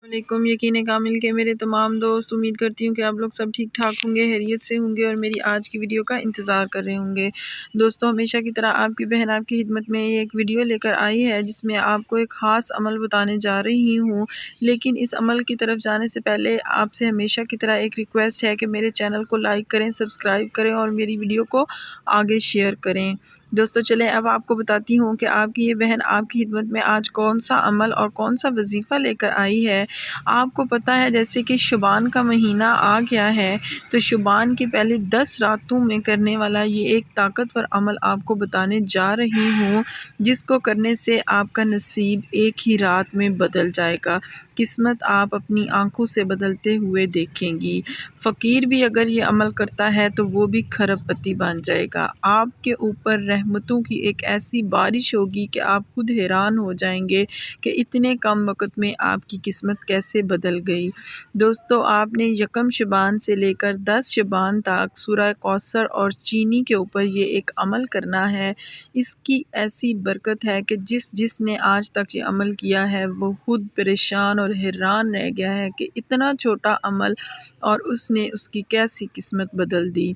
वालेकुम। यकीन कामिल के मेरे तमाम दोस्त, उम्मीद करती हूँ कि आप लोग सब ठीक ठाक होंगे, खैरियत से होंगे और मेरी आज की वीडियो का इंतज़ार कर रहे होंगे। दोस्तों, हमेशा की तरह आपकी बहन आपकी खिदमत में एक वीडियो लेकर आई है जिसमें आपको एक ख़ास अमल बताने जा रही हूँ। लेकिन इस अमल की तरफ जाने से पहले आपसे हमेशा की तरह एक रिक्वेस्ट है कि मेरे चैनल को लाइक करें, सब्सक्राइब करें और मेरी वीडियो को आगे शेयर करें। दोस्तों, चलें अब आपको बताती हूँ कि आपकी ये बहन आपकी खिदमत में आज कौन सा अमल और कौन सा वजीफ़ा लेकर आई है। आपको पता है जैसे कि शुबान का महीना आ गया है, तो शुबान की पहली 10 रातों में करने वाला ये एक ताकतवर अमल आपको बताने जा रही हूँ, जिसको करने से आपका नसीब एक ही रात में बदल जाएगा। किस्मत आप अपनी आंखों से बदलते हुए देखेंगी। फ़कीर भी अगर ये अमल करता है तो वो भी खरबपति बन जाएगा। आपके ऊपर रहमतों की एक ऐसी बारिश होगी कि आप खुद हैरान हो जाएंगे कि इतने कम वक़्त में आपकी किस्मत कैसे बदल गई। दोस्तों, आपने यकम शबान से लेकर 10 शबान तक सूरह कौसर और चीनी के ऊपर ये एक अमल करना है। इसकी ऐसी बरकत है कि जिसने आज तक ये अमल किया है वो खुद परेशान और हैरान रह गया है कि इतना छोटा अमल और उसने उसकी कैसी किस्मत बदल दी।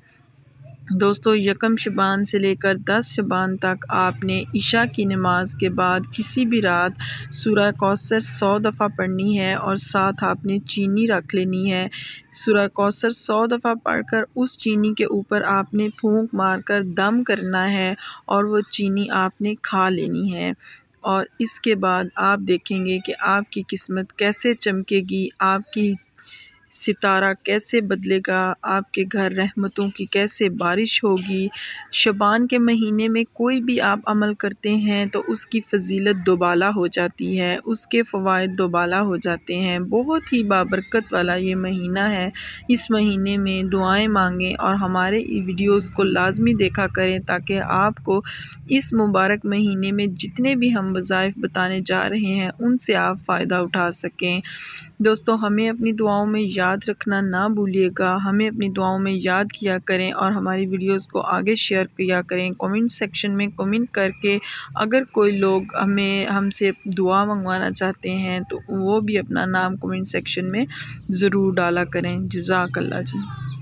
दोस्तों, यकम शबान से लेकर 10 शबान तक आपने इशा की नमाज के बाद किसी भी रात सूरह कौसर 100 दफ़ा पढ़नी है और साथ आपने चीनी रख लेनी है। सूरह कौसर 100 दफ़ा पढ़कर उस चीनी के ऊपर आपने फूंक मारकर दम करना है और वो चीनी आपने खा लेनी है। और इसके बाद आप देखेंगे कि आपकी किस्मत कैसे चमकेगी, आपकी सितारा कैसे बदलेगा, आपके घर रहमतों की कैसे बारिश होगी। शबान के महीने में कोई भी आप अमल करते हैं तो उसकी फ़जीलत दोबाला हो जाती है, उसके फ़वाइद दोबाला हो जाते हैं। बहुत ही बाबरकत वाला ये महीना है। इस महीने में दुआएं मांगें और हमारे वीडियोस को लाजमी देखा करें ताकि आपको इस मुबारक महीने में जितने भी हम वज़ाइफ बताने जा रहे हैं उनसे आप फ़ायदा उठा सकें। दोस्तों, हमें अपनी दुआओं में याद रखना ना भूलिएगा। हमें अपनी दुआओं में याद किया करें और हमारी वीडियोस को आगे शेयर किया करें। कमेंट सेक्शन में कमेंट करके अगर कोई लोग हमसे दुआ मंगवाना चाहते हैं तो वो भी अपना नाम कमेंट सेक्शन में ज़रूर डाला करें। जज़ाकल्लाह जी।